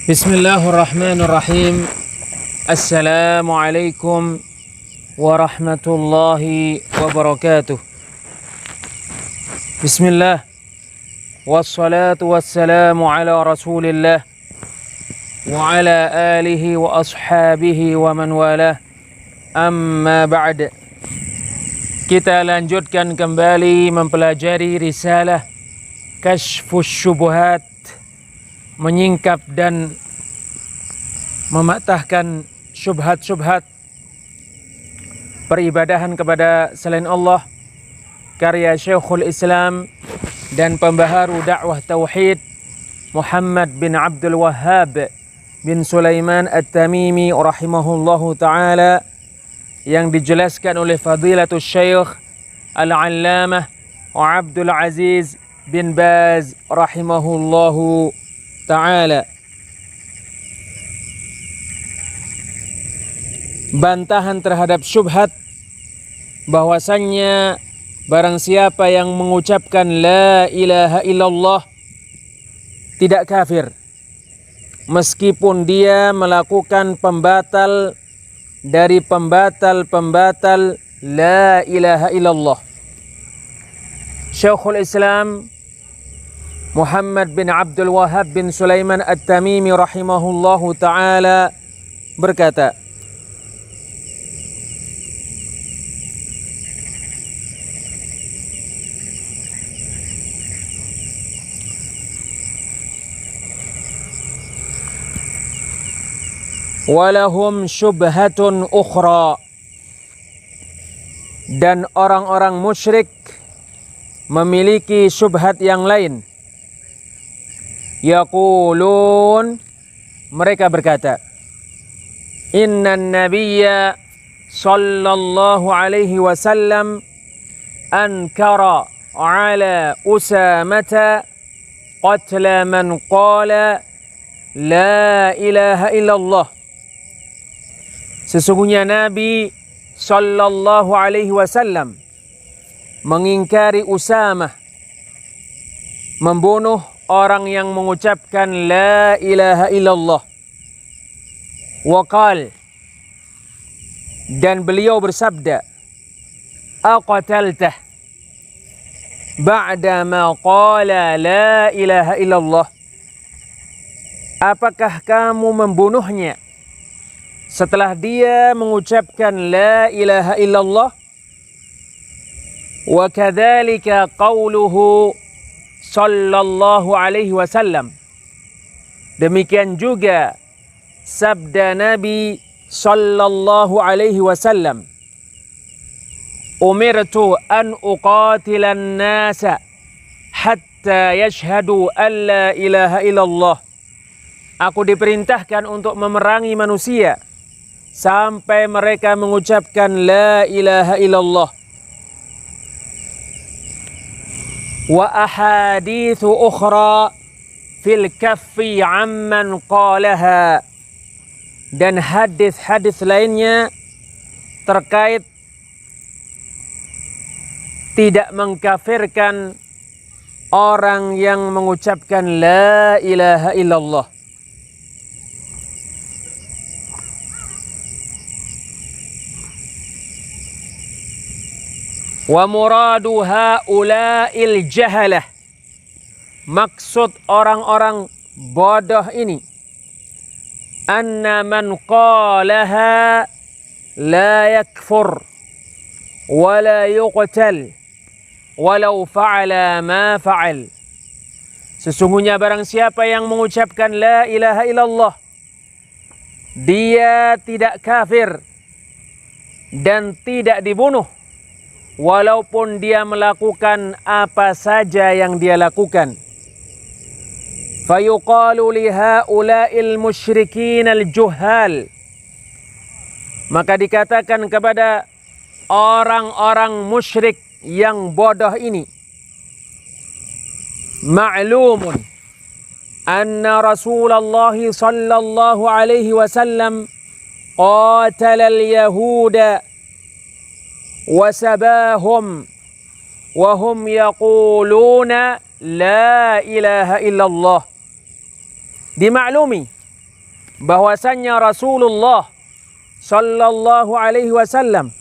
Bismillahirrahmanirrahim. Assalamualaikum warahmatullahi wabarakatuh. Bismillah. Wassalatu wassalamu ala rasulillah wa ala alihi wa ashabihi wa man walah. Amma ba'd. Kita lanjutkan kembali mempelajari risalah Kashfus Syubuhat, menyingkap dan mematahkan syubhat-syubhat peribadahan kepada selain Allah, karya Syekhul Islam dan pembaharu dakwah tauhid Muhammad bin Abdul Wahhab bin Sulaiman At-Tamimi rahimahullahu taala, yang dijelaskan oleh Fadilatul Syekh Al-Allamah Abdul Aziz bin Baz rahimahullahu ta'ala. Bantahan terhadap syubhat bahwasannya barang siapa yang mengucapkan la ilaha illallah tidak kafir meskipun dia melakukan pembatal dari pembatal-pembatal la ilaha illallah. Syekhul Islam Muhammad bin Abdul Wahhab bin Sulaiman At-Tamimi rahimahullahu ta'ala berkata, walahum syubhatun ukhra, dan orang-orang musyrik memiliki syubhat yang lain. Yaqulun, mereka berkata, innan nabiyya sallallahu alaihi wasallam ankara ala Usamata qatla man qala la ilaha illallah. Sesungguhnya Nabi sallallahu alaihi wasallam mengingkari Usamah membunuh orang yang mengucapkan la ilaha illallah. Waqal, dan beliau bersabda, aqataltah ba'da ma qala la ilaha illallah. Apakah kamu membunuhnya setelah dia mengucapkan la ilaha illallah? Wa kadzalika qauluhu sallallahu alaihi wasallam, demikian juga sabda Nabi sallallahu alaihi wasallam, umirtu an uqatilan nasa hatta yashhadu an la ilaha illallah. Aku diperintahkan untuk memerangi manusia sampai mereka mengucapkan la ilaha illallah. Wa ahadithu ukhra fil kaffi amman qalaha, dan hadis-hadis lainnya terkait tidak mengkafirkan orang yang mengucapkan la ilaha illallah. Wa muradu haula'il jahalah, maksud orang-orang bodoh ini, anna man qalaha la yakfur wa la yuqtal walau fa'ala ma fa'al. Sesungguhnya barang siapa yang mengucapkan la ilaha illallah, dia tidak kafir dan tidak dibunuh walaupun dia melakukan apa saja yang dia lakukan. Fayuqalu li haula'il musyrikin al-juhal, maka dikatakan kepada orang-orang musyrik yang bodoh ini, ma'lumun anna Rasulullah sallallahu alaihi wasallam qatala al-yahuda wasabahum wahum yaquluna la ilaha illallah. Dimaklumi bahwasannya Rasulullah sallallahu alaihi wasallam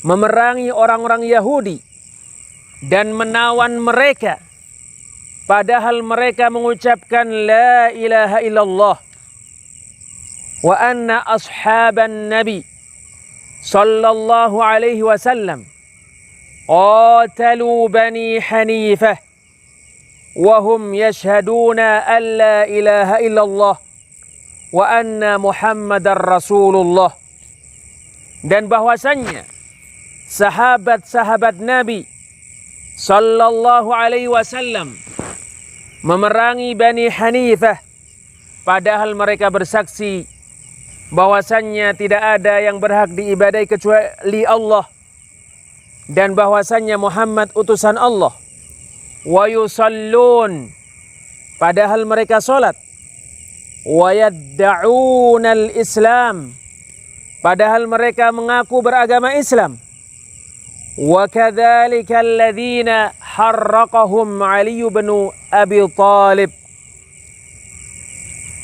memerangi orang-orang Yahudi dan menawan mereka padahal mereka mengucapkan la ilaha illallah, wa anna ashaban nabi sallallahu alaihi wasallam qatalu bani Hanifah wa hum yashhaduna an la ilaha illallah wa anna Muhammadar Rasulullah. Dan bahwasannya sahabat-sahabat Nabi sallallahu alaihi wasallam memerangi Bani Hanifah padahal mereka bersaksi bahwasannya tidak ada yang berhak diibadai kecuali Allah dan bahwasannya Muhammad utusan Allah. Wa yusallun, padahal mereka salat. Wa yadda'unal Islam, padahal mereka mengaku beragama Islam. Wa kadzalika alladzina harraqahum Ali bin Abi Thalib,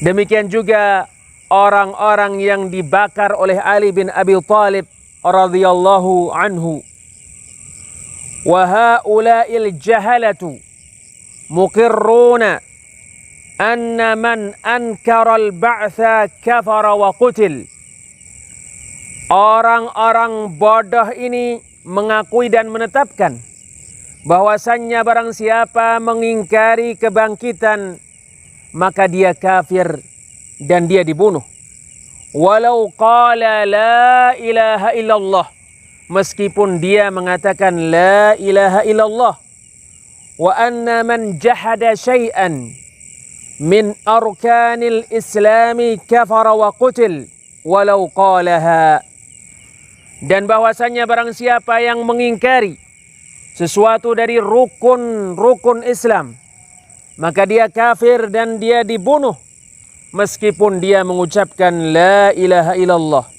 demikian juga orang-orang yang dibakar oleh Ali bin Abi Thalib radhiyallahu anhu. Wa haula'il jahalatu muqirruna anna man ankara al-ba'tha kafara wa qutil. Orang-orang bodoh ini mengakui dan menetapkan bahwasannya barang siapa mengingkari kebangkitan maka dia kafir dan dia dibunuh. Walau qala la ilaha illallah, meskipun dia mengatakan la ilaha illallah. Wa anna man jahada syai'an min arkanil islami kafara wa qutil walau qalaha. Dan bahwasanya barang siapa yang mengingkari sesuatu dari rukun Islam maka dia kafir dan dia dibunuh meskipun dia mengucapkan la ilaha illallah.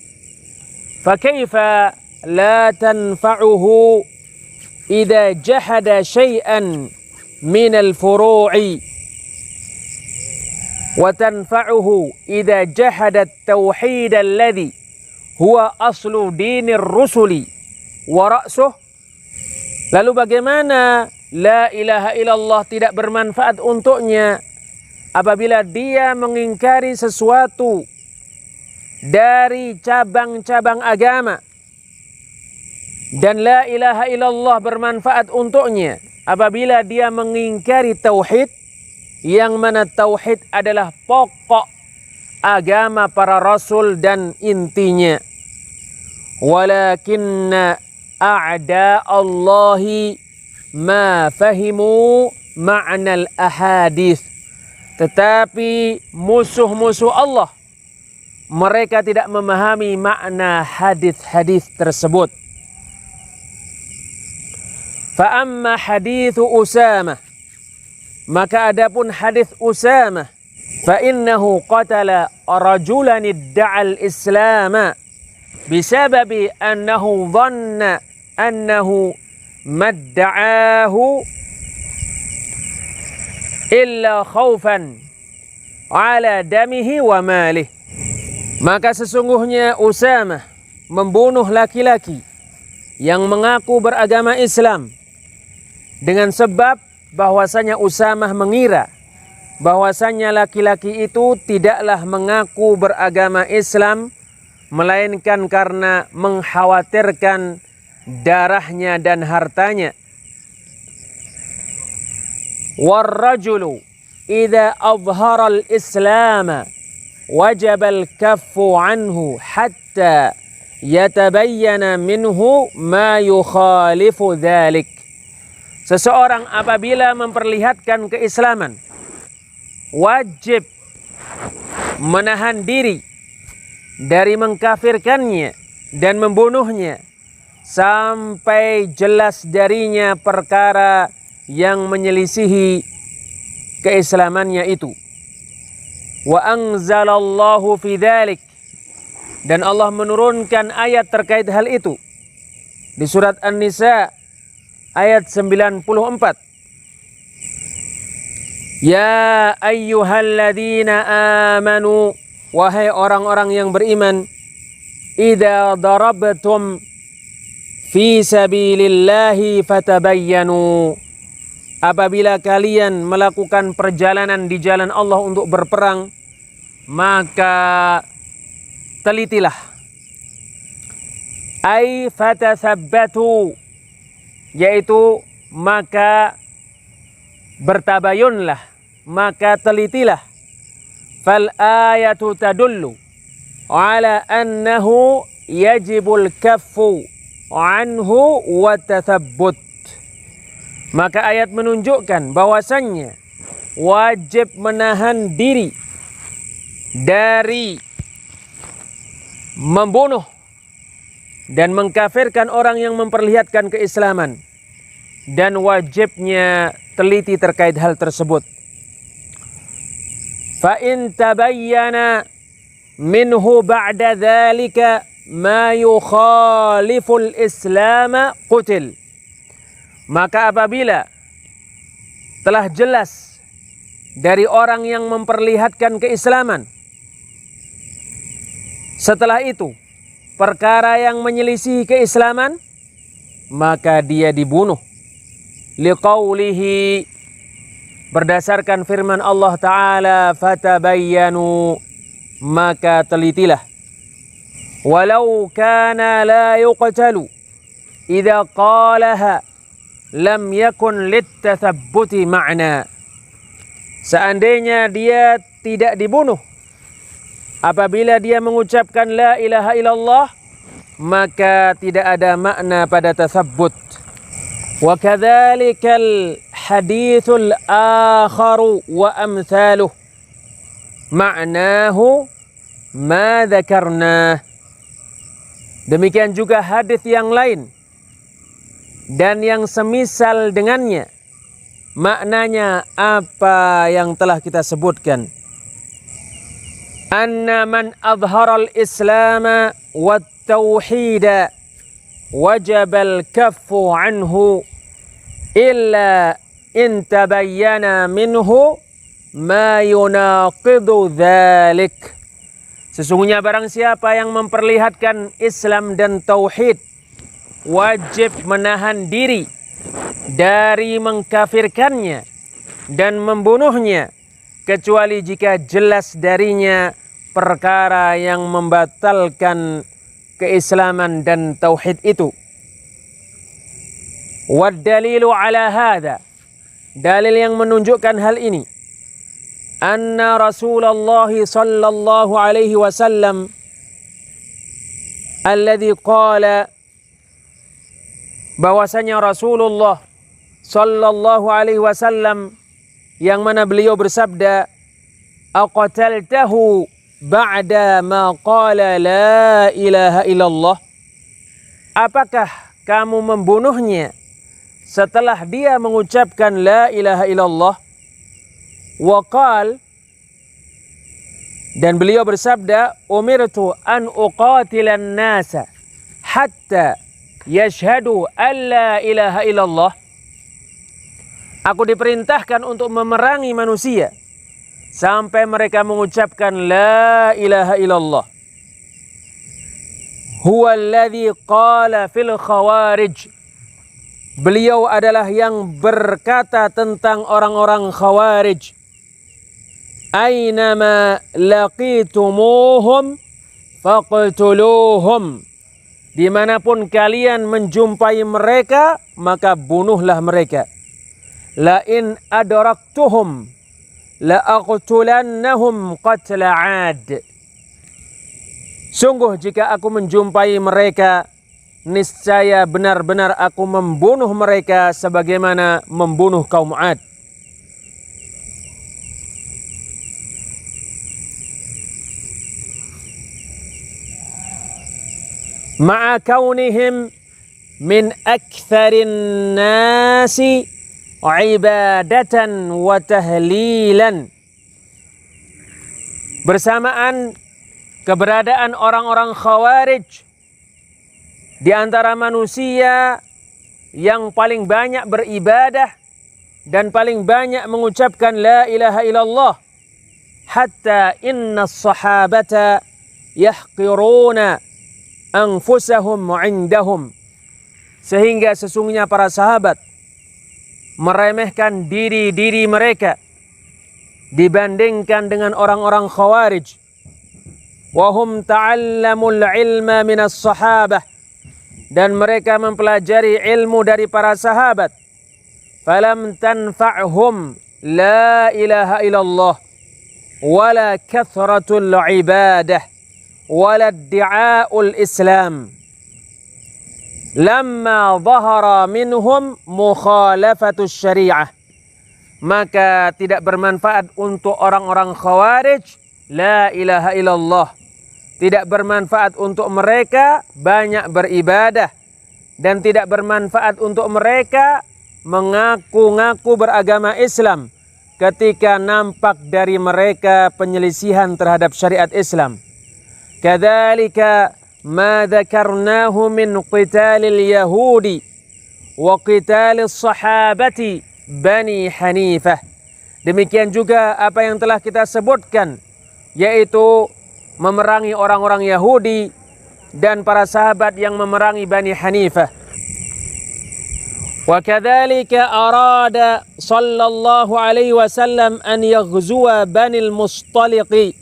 Fa kaifa la tanfa'uhu idza jahada syai'an min al-furu'i wa tanfa'uhu idza jahada at-tauhid alladhi huwa aslu dinir rusuli wa ra'suh. Lalu bagaimana la ilaha illallah tidak bermanfaat untuknya apabila dia mengingkari sesuatu dari cabang-cabang agama, dan la ilaha illallah bermanfaat untuknya apabila dia mengingkari tauhid, yang mana tauhid adalah pokok agama para rasul dan intinya. Walakinna a'da Allahi ma fahimu ma'nal ahadith. Tetapi musuh-musuh Allah, mereka tidak memahami makna hadis-hadis tersebut. Fa amma hadithu Usamah, maka adapun hadis Usamah, fa innahu qatala rajulan idda'al islama bisababi annahu dhanna annahu madda'ahu illa khaufan ala damihi wa malih. Maka sesungguhnya Usamah membunuh laki-laki yang mengaku beragama Islam dengan sebab bahwasanya Usamah mengira bahwasanya laki-laki itu tidaklah mengaku beragama Islam melainkan karena mengkhawatirkan darahnya dan hartanya. Warrajulu idza adhhara al-islam wajaba al-kaffu anhu hatta yatabayyana minhu ma yukhalifu dhalik. Seseorang apabila memperlihatkan keislaman, wajib menahan diri dari mengkafirkannya dan membunuhnya sampai jelas darinya perkara yang menyelisihi keislamannya itu. Wa anzalallahu fi dzalik, dan Allah menurunkan ayat terkait hal itu di surat An-Nisa ayat 94. Ya ayyuhalladzina amanu wahai orang-orang yang beriman, idza darabtum fi sabilillahi fatabayyanu, apabila kalian melakukan perjalanan di jalan Allah untuk berperang, maka telitilah. Ai fatathabbatu, yaitu maka bertabayunlah, maka telitilah. Fal ayatu tadullu ala annahu yajibul kaffu anhu wa tathabbut. Maka ayat menunjukkan bahwasannya wajib menahan diri dari membunuh dan mengkafirkan orang yang memperlihatkan keislaman, dan wajibnya teliti terkait hal tersebut. Fa in tabayyana minhu ba'da dzalika ma yukhaliful islam qutil. Maka apabila telah jelas dari orang yang memperlihatkan keislaman, setelah itu perkara yang menyelisihi keislaman, maka dia dibunuh. Liqaulihi, berdasarkan firman Allah Ta'ala, fatabayyanu, maka telitilah. Walau kana la yuqtalu idza qalaha lam yakun litathabbuti ma'na. Seandainya dia tidak dibunuh apabila dia mengucapkan la ilaha illallah, maka tidak ada makna pada tatsabbut. Wa kadzalikal haditsul akharu wa amthaluh ma'nahu ma dzakarna. Demikian juga hadis yang lain dan yang semisal dengannya, maknanya apa yang telah kita sebutkan. Anna man adharal islama wat tauhida wajabal kaffu anhu illa in tabayyana minhu ma yunaqidu dhalik. Sesungguhnya barang siapa yang memperlihatkan Islam dan tauhid, wajib menahan diri dari mengkafirkannya dan membunuhnya, kecuali jika jelas darinya perkara yang membatalkan keislaman dan tauhid itu. Wad dalilu ala hadha, dalil yang menunjukkan hal ini, anna Rasulullah sallallahu alaihi wasallam alladhi qala, bahwasanya Rasulullah sallallahu alaihi wasallam yang mana beliau bersabda, aqtaltahu ba'da ma qala la ilaha illallah, apakah kamu membunuhnya setelah dia mengucapkan la ilaha illallah? Wa qal, dan beliau bersabda, umirtu an uqatilan nasa hatta yashhadu an la ilaha illallah, aku diperintahkan untuk memerangi manusia sampai mereka mengucapkan la ilaha illallah. Huwa alladhi qala fil khawarij, beliau adalah yang berkata tentang orang-orang khawarij, aynama laqitumuhum faqtuluhum, dimanapun kalian menjumpai mereka, maka bunuhlah mereka. La in adraktuhum la aqtulannahum qatla 'ad, sungguh jika aku menjumpai mereka, niscaya benar-benar aku membunuh mereka sebagaimana membunuh kaum 'Ad. Ma'a kaunihim min aktsarin nasi ibadatan wa tahlilan, bersamaan keberadaan orang-orang khawarij di antara manusia yang paling banyak beribadah dan paling banyak mengucapkan la ilaha illallah, hatta inna as-sahabata yahqiruna anfusahum 'indahum, sehingga sesungguhnya para sahabat meremehkan diri-diri mereka dibandingkan dengan orang-orang Khawarij. Wahum ta'allamul ilma minas sahabah, dan mereka mempelajari ilmu dari para sahabat. Falam tanfa'hum la ilaha illallah wala kathratul ibadah wala iddi'a'ul islam lamma zahara minhum mukhalafatus syariah. Maka tidak bermanfaat untuk orang-orang Khawarij la ilaha illallah, tidak bermanfaat untuk mereka banyak beribadah, dan tidak bermanfaat untuk mereka mengaku-ngaku beragama Islam ketika nampak dari mereka penyelisihan terhadap syariat Islam. Kadzalika ma dzakarnahu min qitalil yahudi wa qitalis sahabati Bani Hanifah. Demikian juga apa yang telah kita sebutkan, yaitu memerangi orang-orang Yahudi dan para sahabat yang memerangi Bani Hanifah. Wa kadzalika arada sallallahu alaihi wasallam an yaghzuwa Bani al-Mustaliq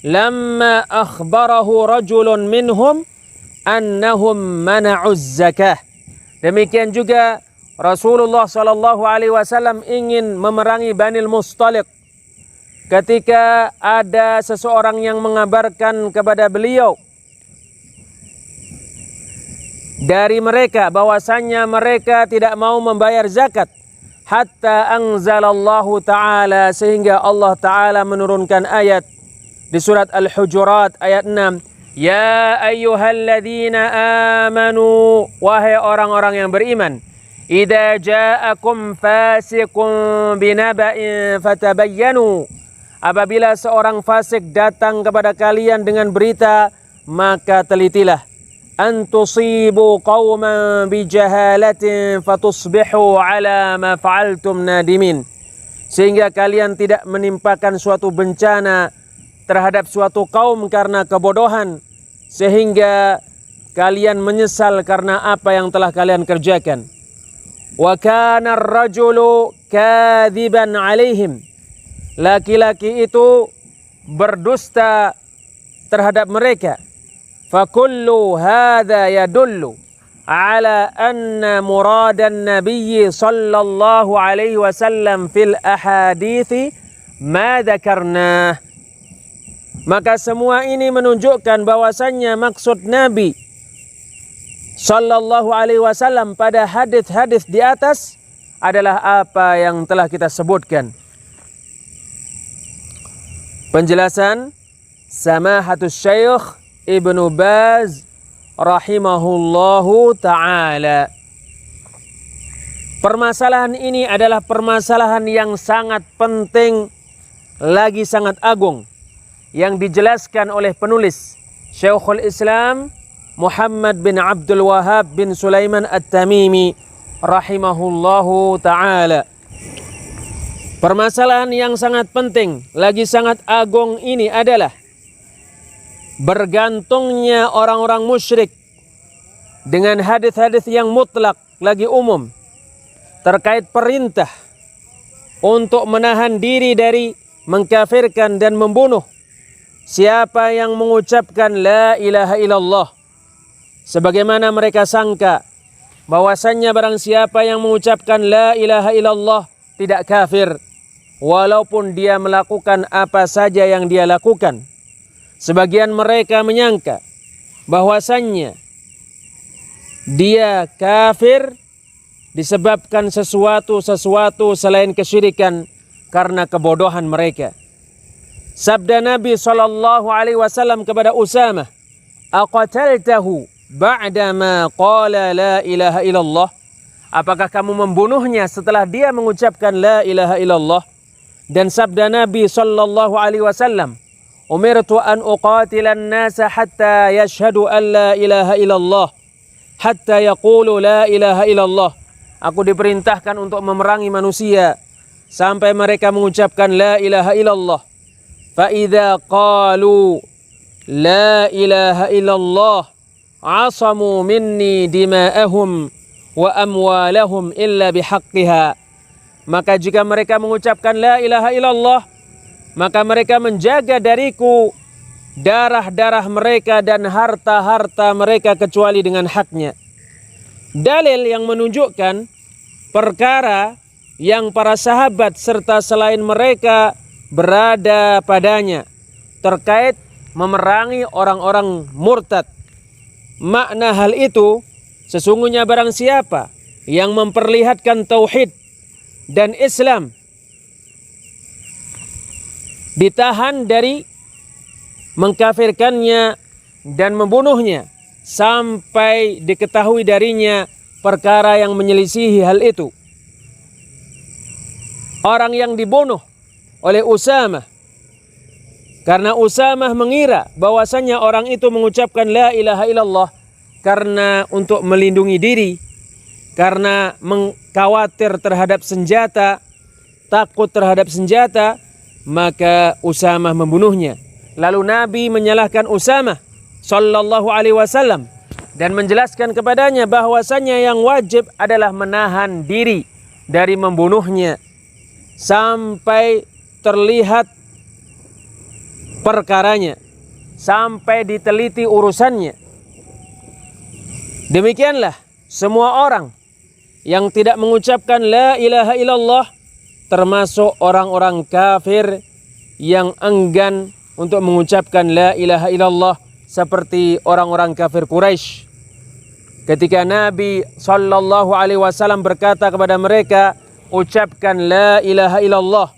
lamma akhbarahu rajulun minhum annahum mana'uz zakah. Demikian juga Rasulullah sallallahu alaihi wasallam ingin memerangi Bani al-Mustaliq ketika ada seseorang yang mengabarkan kepada beliau dari mereka bahwasannya mereka tidak mau membayar zakat, hatta anzalallahu ta'ala, sehingga Allah ta'ala menurunkan ayat di surat Al-Hujurat ayat 6, ya ayyuhalladzina amanu, wahai orang-orang yang beriman, idza ja'akum fasiqun binaba'in fatabayyanu, apabila seorang fasik datang kepada kalian dengan berita, maka telitilah. An tusibu qauman bijahalatin fatusbihu ala ma fa'altum nadimin, sehingga kalian tidak menimpakan suatu bencana terhadap suatu kaum karena kebodohan, sehingga kalian menyesal karena apa yang telah kalian kerjakan. Wa kana ar-rajulu kadziban 'alaihim, laki-laki itu berdusta terhadap mereka. Fa kullu hadza yadullu ala anna muradan nabiy sallallahu alaihi wasallam fil ahadithi ma dzakarna. Maka semua ini menunjukkan bahwasannya maksud Nabi sallallahu alaihi wasallam pada hadis-hadis di atas adalah apa yang telah kita sebutkan. Penjelasan Samahatus Syekh Ibnu Baz rahimahullahu ta'ala. Permasalahan ini adalah permasalahan yang sangat penting, lagi sangat agung, yang dijelaskan oleh penulis Syekhul Islam Muhammad bin Abdul Wahhab bin Sulaiman At-Tamimi rahimahullahu ta'ala. Permasalahan yang sangat penting, lagi sangat agung ini adalah bergantungnya orang-orang musyrik dengan hadis-hadis yang mutlak lagi umum terkait perintah untuk menahan diri dari mengkafirkan dan membunuh siapa yang mengucapkan la ilaha illallah, sebagaimana mereka sangka bahwasannya barang siapa yang mengucapkan la ilaha illallah tidak kafir walaupun dia melakukan apa saja yang dia lakukan. Sebagian mereka menyangka bahwasannya dia kafir disebabkan sesuatu selain kesyirikan karena kebodohan mereka. Sabda Nabi sallallahu alaihi wasallam kepada Usamah, aqataltahu ba'dama qala la ilaha illallah, apakah kamu membunuhnya setelah dia mengucapkan la ilaha illallah? Dan sabda Nabi sallallahu alaihi wasallam, umirtu an uqatilan nasa hatta yashhadu an la ilaha illallah hatta yaqulu la ilaha illallah. Aku diperintahkan untuk memerangi manusia sampai mereka mengucapkan la ilaha illallah. فإذا قالوا لا إله إلا الله عصموا مني دماءهم وأموالهم إلا بحقها. Maka jika mereka mengucapkan la ilaha illallah, maka mereka menjaga dariku darah-darah mereka dan harta-harta mereka kecuali dengan haknya. Dalil yang menunjukkan perkara yang para sahabat serta selain mereka berada padanya terkait memerangi orang-orang murtad. Makna hal itu, sesungguhnya barang siapa yang memperlihatkan tauhid dan Islam ditahan dari mengkafirkannya dan membunuhnya sampai diketahui darinya perkara yang menyelisihi hal itu. Orang yang dibunuh oleh Usamah karena Usamah mengira bahwasannya orang itu mengucapkan la ilaha illallah karena untuk melindungi diri, karena khawatir terhadap senjata, takut terhadap senjata, maka Usamah membunuhnya. Lalu Nabi menyalahkan Usamah sallallahu alaihi wasallam dan menjelaskan kepadanya bahwasannya yang wajib adalah menahan diri dari membunuhnya sampai terlihat perkaranya, sampai diteliti urusannya. Demikianlah semua orang yang tidak mengucapkan la ilaha illallah, termasuk orang-orang kafir yang enggan untuk mengucapkan la ilaha illallah, seperti orang-orang kafir Quraisy. Ketika Nabi sallallahu alaihi wasallam berkata kepada mereka, ucapkan la ilaha illallah,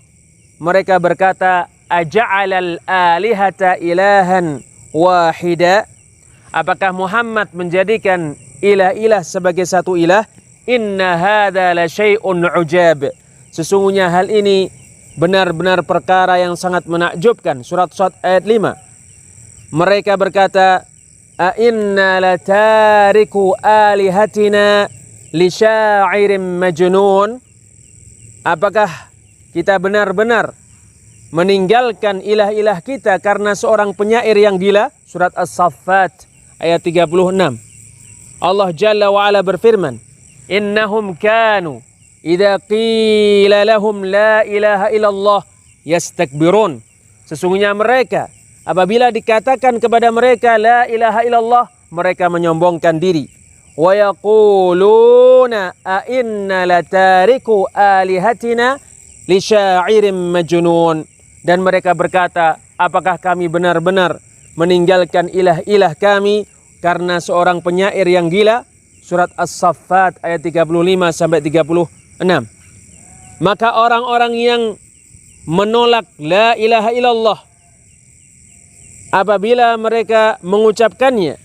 mereka berkata, aja'alal alihata ilahan wahida? Apakah Muhammad menjadikan ilah-ilah sebagai satu ilah? Inna hadza la syai'un ujab. Sesungguhnya hal ini benar-benar perkara yang sangat menakjubkan. Surat Shad ayat 5. Mereka berkata, a inna la tariku alihatina li syairin majnun? Apakah kita benar-benar meninggalkan ilah-ilah kita karena seorang penyair yang gila? Surat As-Saffat ayat 36. Allah Jalla wa Ala berfirman, innahum kanu idza qila lahum la ilaha illallah yastakbirun. Sesungguhnya mereka apabila dikatakan kepada mereka la ilaha illallah, mereka menyombongkan diri. Wa yaquluna a inna latariku alihatina li syairin majnun. Dan mereka berkata, apakah kami benar-benar meninggalkan ilah-ilah kami karena seorang penyair yang gila? Surat As-Saffat ayat 35 sampai 36. Maka orang-orang yang menolak la ilaha illallah, apabila mereka mengucapkannya,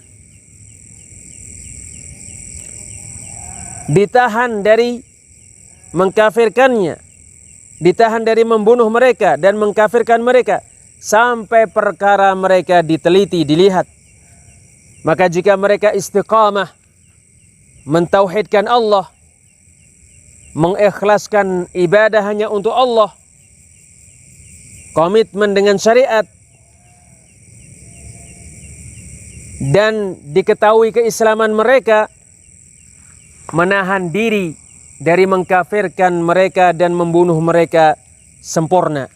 ditahan dari mengkafirkannya, ditahan dari membunuh mereka dan mengkafirkan mereka sampai perkara mereka diteliti, dilihat. Maka jika mereka istiqamah mentauhidkan Allah, mengikhlaskan ibadah hanya untuk Allah, komitmen dengan syariat, dan diketahui keislaman mereka, menahan diri dari mengkafirkan mereka dan membunuh mereka sempurna.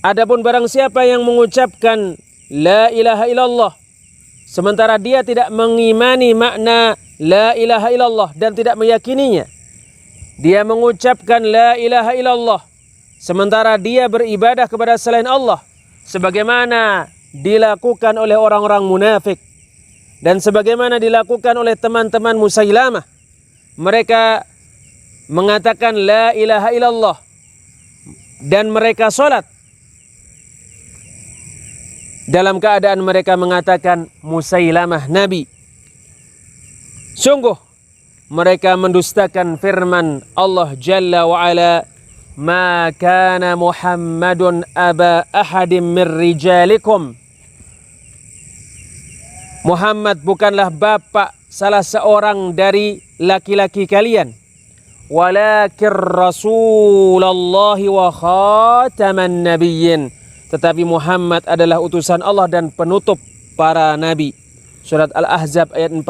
Adapun barang siapa yang mengucapkan la ilaha illallah sementara dia tidak mengimani makna la ilaha illallah dan tidak meyakininya, dia mengucapkan la ilaha illallah sementara dia beribadah kepada selain Allah sebagaimana dilakukan oleh orang-orang munafik dan sebagaimana dilakukan oleh teman-teman Musailamah. Mereka mengatakan la ilaha illallah dan mereka salat dalam keadaan mereka mengatakan Musailamah nabi. Sungguh mereka mendustakan firman Allah Jalla wa Ala, ma kana Muhammadun aba ahadim min rijalikum. Muhammad bukanlah bapak salah seorang dari laki-laki kalian, walakin Rasulullah wa khataman nabiyyin. tetapi Muhammad adalah utusan Allah dan penutup para nabi. Surat Al-Ahzab ayat 40.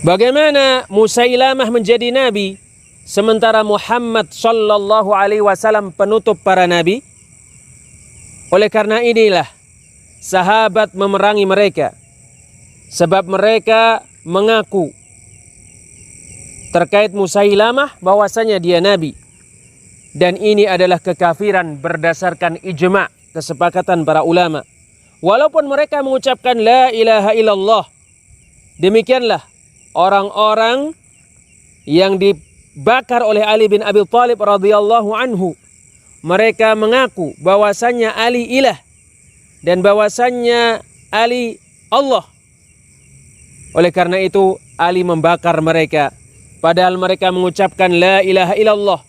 Bagaimana Musailamah menjadi nabi sementara Muhammad sallallahu alaihi wasallam penutup para nabi? Oleh karena inilah sahabat memerangi mereka, sebab mereka mengaku terkait Musailamah bahwasanya dia nabi, dan ini adalah kekafiran berdasarkan ijma', kesepakatan para ulama. Walaupun mereka mengucapkan la ilaha illallah, demikianlah orang-orang yang dibakar oleh Ali bin Abi Thalib radhiyallahu anhu, mereka mengaku bahwasannya Ali ilah dan bahwasannya Ali Allah. Oleh karena itu Ali membakar mereka, padahal mereka mengucapkan la ilaha illallah.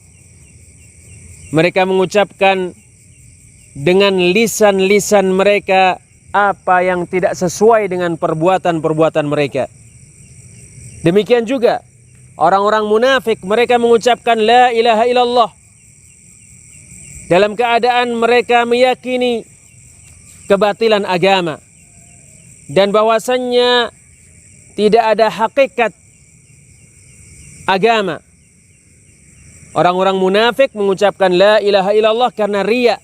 Mereka mengucapkan dengan lisan-lisan mereka apa yang tidak sesuai dengan perbuatan-perbuatan mereka. Demikian juga orang-orang munafik, mereka mengucapkan la ilaha illallah dalam keadaan mereka meyakini kebatilan agama dan bahwasannya tidak ada hakikat agama. Orang-orang munafik mengucapkan la ilaha illallah karena riya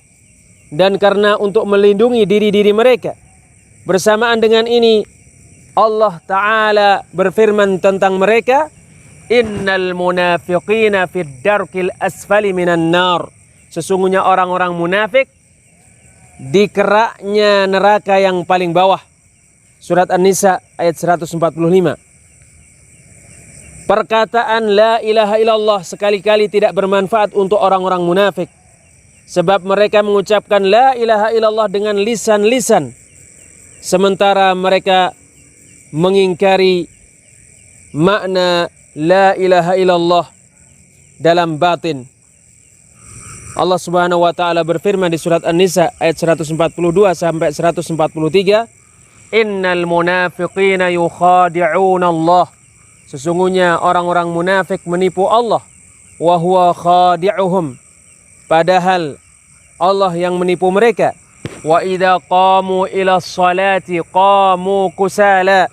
dan karena untuk melindungi diri-diri mereka. Bersamaan dengan ini Allah Ta'ala berfirman tentang mereka, innal munafiqina fid darkil asfali minan nar. Sesungguhnya orang-orang munafik di keraknya neraka yang paling bawah. Surat An-Nisa ayat 145. Perkataan la ilaha illallah sekali-kali tidak bermanfaat untuk orang-orang munafik, sebab mereka mengucapkan la ilaha illallah dengan lisan-lisan, sementara mereka mengingkari makna la ilaha illallah dalam batin. Allah Subhanahu wa taala berfirman di surat An-Nisa ayat 142 sampai 143, innal munafiqina yukhadi'una Allah. Sesungguhnya orang-orang munafik menipu Allah, wa huwa khadi'uhum, padahal Allah yang menipu mereka. Wa idza qamu ila sholati qamu kusala.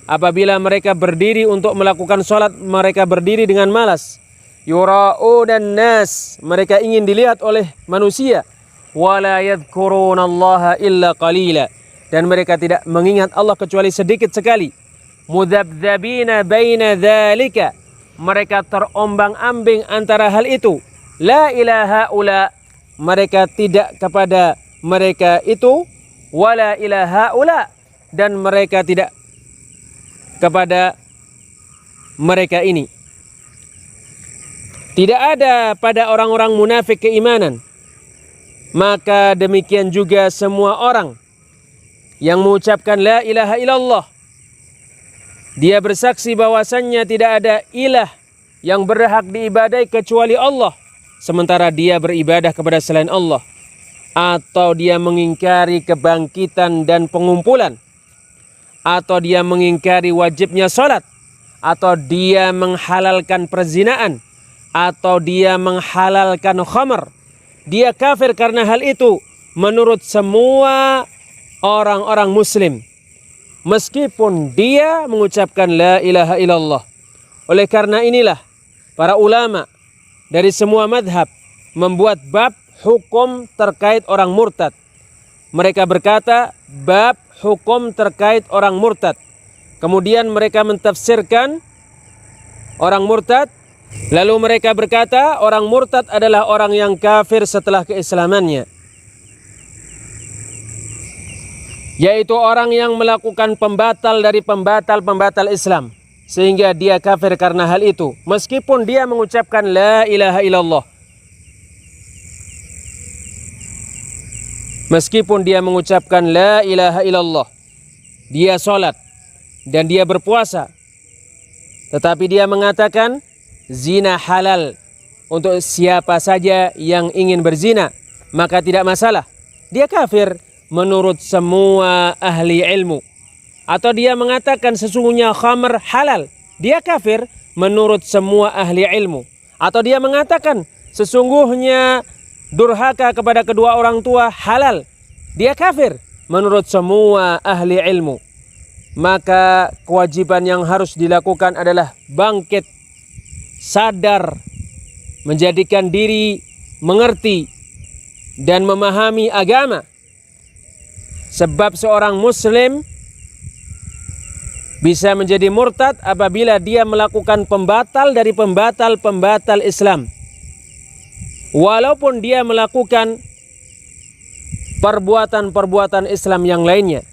Apabila mereka berdiri untuk melakukan salat, mereka berdiri dengan malas. Yura'unan nas, mereka ingin dilihat oleh manusia. Wala yadhkurunallaha illa qalila, dan mereka tidak mengingat Allah kecuali sedikit sekali. Mudzabdzabina baina dzalika, mereka terombang-ambing antara hal itu. La ilaha ula, mereka tidak kepada mereka itu. Wala ilaha ula, dan mereka tidak kepada mereka ini. Tidak ada pada orang-orang munafik keimanan. Maka demikian juga semua orang yang mengucapkan la ilaha illallah, dia bersaksi bahwasannya tidak ada ilah yang berhak diibadai kecuali Allah, sementara dia beribadah kepada selain Allah, atau dia mengingkari kebangkitan dan pengumpulan, atau dia mengingkari wajibnya salat, atau dia menghalalkan perzinaan, atau dia menghalalkan khamr, dia kafir karena hal itu menurut semua orang-orang muslim, meskipun dia mengucapkan la ilaha illallah. Oleh karena inilah para ulama dari semua madhab membuat bab hukum terkait orang murtad. Mereka berkata bab hukum terkait orang murtad. Kemudian mereka mentafsirkan orang murtad. Lalu mereka berkata orang murtad adalah orang yang kafir setelah keislamannya, yaitu orang yang melakukan pembatal dari pembatal-pembatal Islam, sehingga dia kafir karena hal itu, meskipun dia mengucapkan la ilaha illallah. Meskipun dia mengucapkan la ilaha illallah, dia sholat dan dia berpuasa, tetapi dia mengatakan zina halal untuk siapa saja yang ingin berzina, maka tidak masalah. Dia kafir menurut semua ahli ilmu. Atau dia mengatakan sesungguhnya khamr halal, dia kafir menurut semua ahli ilmu. Atau dia mengatakan sesungguhnya durhaka kepada kedua orang tua halal, dia kafir menurut semua ahli ilmu. Maka kewajiban yang harus dilakukan adalah bangkit, sadar, menjadikan diri mengerti dan memahami agama. Sebab seorang muslim bisa menjadi murtad apabila dia melakukan pembatal dari pembatal-pembatal Islam. Walaupun dia melakukan perbuatan-perbuatan Islam yang lainnya.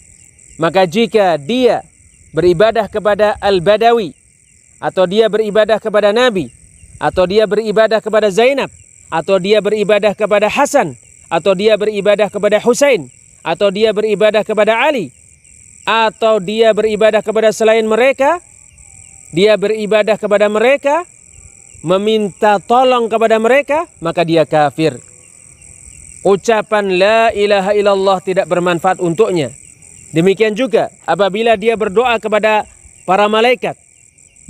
Maka jika dia beribadah kepada Al-Badawi, atau dia beribadah kepada Nabi, atau dia beribadah kepada Zainab, atau dia beribadah kepada Hasan, atau dia beribadah kepada Husain, atau dia beribadah kepada Ali, atau dia beribadah kepada selain mereka, dia beribadah kepada mereka, meminta tolong kepada mereka, maka dia kafir. Ucapan la ilaha illallah tidak bermanfaat untuknya. Demikian juga apabila dia berdoa kepada para malaikat,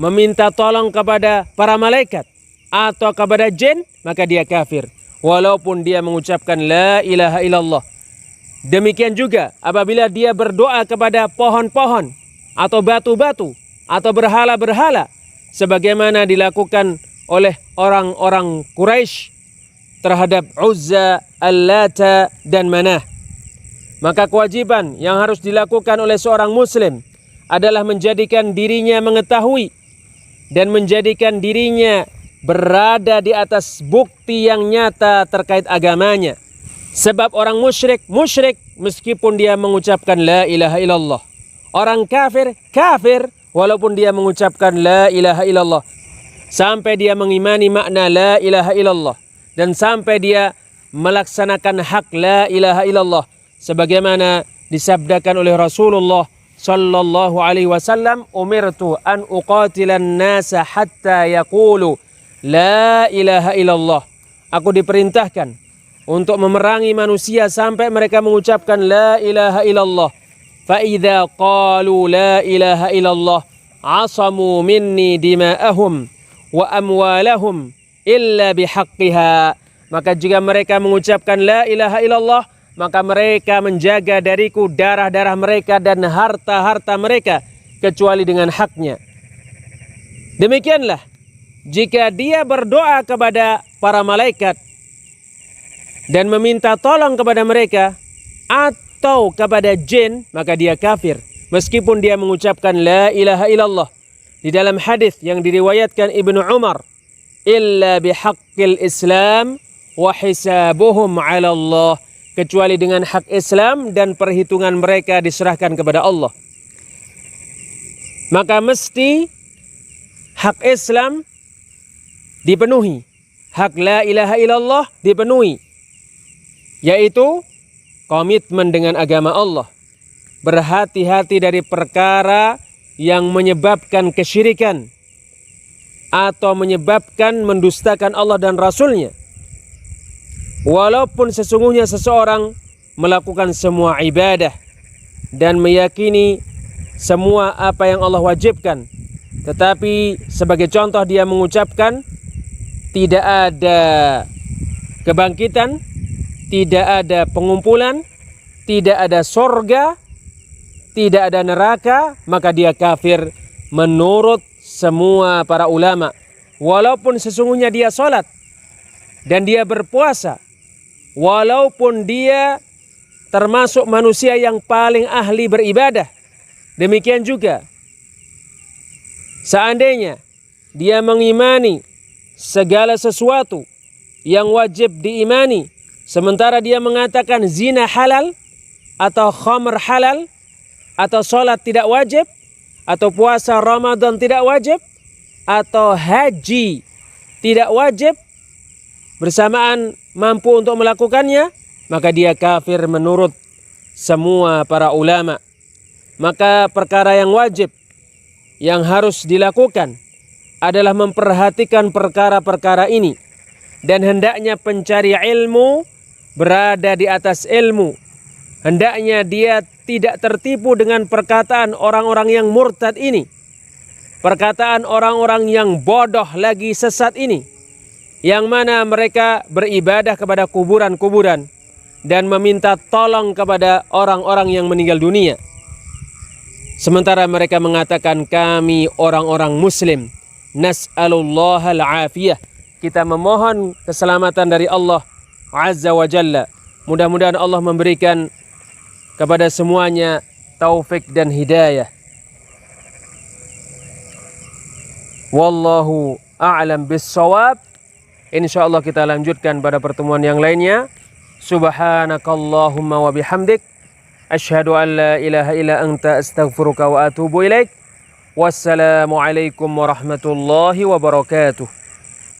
meminta tolong kepada para malaikat atau kepada jin, maka dia kafir walaupun dia mengucapkan la ilaha illallah. Demikian juga apabila dia berdoa kepada pohon-pohon atau batu-batu atau berhala-berhala sebagaimana dilakukan oleh orang-orang Quraisy terhadap Uzza, Al-Lata dan Manah. Maka kewajiban yang harus dilakukan oleh seorang muslim adalah menjadikan dirinya mengetahui dan menjadikan dirinya berada di atas bukti yang nyata terkait agamanya. Sebab orang musyrik meskipun dia mengucapkan la ilaha illallah. Orang kafir walaupun dia mengucapkan la ilaha illallah. Sampai dia mengimani makna la ilaha illallah dan sampai dia melaksanakan hak la ilaha illallah sebagaimana disabdakan oleh Rasulullah sallallahu alaihi wasallam, umirtu an uqatilan nasa hatta yaqulu la ilaha illallah. Aku diperintahkan untuk memerangi manusia sampai mereka mengucapkan la ilaha illallah. Fa idza qalu la ilaha illallah asamu minni dima'ahum wa amwalahum illa bihaqqiha. Maka jika mereka mengucapkan la ilaha illallah, maka mereka menjaga dariku darah-darah mereka dan harta-harta mereka kecuali dengan haknya. Demikianlah jika dia berdoa kepada para malaikat dan meminta tolong kepada mereka atau kepada jin, maka dia kafir meskipun dia mengucapkan la ilaha illallah. Di dalam hadis yang diriwayatkan Ibnu Umar, illa bihaqqil Islam wa hisabuhum 'ala Allah, kecuali dengan hak Islam dan perhitungan mereka diserahkan kepada Allah. Maka mesti hak Islam dipenuhi, hak la ilaha illallah dipenuhi, yaitu komitmen dengan agama Allah, berhati-hati dari perkara yang menyebabkan kesyirikan atau menyebabkan mendustakan Allah dan Rasulnya. Walaupun sesungguhnya seseorang melakukan semua ibadah dan meyakini semua apa yang Allah wajibkan, tetapi sebagai contoh dia mengucapkan tidak ada kebangkitan, tidak ada pengumpulan, tidak ada sorga, tidak ada neraka, maka dia kafir menurut semua para ulama. Walaupun sesungguhnya dia sholat dan dia berpuasa, walaupun dia termasuk manusia yang paling ahli beribadah, demikian juga seandainya dia mengimani segala sesuatu yang wajib diimani, sementara dia mengatakan zina halal atau khamr halal, atau sholat tidak wajib, atau puasa Ramadan tidak wajib, atau haji tidak wajib, bersamaan mampu untuk melakukannya, maka dia kafir menurut semua para ulama. Maka perkara yang wajib yang harus dilakukan adalah memperhatikan perkara-perkara ini, dan hendaknya pencari ilmu berada di atas ilmu. Hendaknya dia tidak tertipu dengan perkataan orang-orang yang murtad ini, perkataan orang-orang yang bodoh lagi sesat ini, yang mana mereka beribadah kepada kuburan-kuburan dan meminta tolong kepada orang-orang yang meninggal dunia. Sementara mereka mengatakan kami orang-orang muslim, nas'alullahal afiyah, kita memohon keselamatan dari Allah Azza wa Jalla. Mudah-mudahan Allah memberikan kepada semuanya taufik dan hidayah. Wallahu a'lam bis-shawab. Insyaallah kita lanjutkan pada pertemuan yang lainnya. Subhanakallahumma wa bihamdik, asyhadu an la ilaha illa anta, astaghfiruka wa atubu ilaik. Wassalamualaikum warahmatullahi wabarakatuh.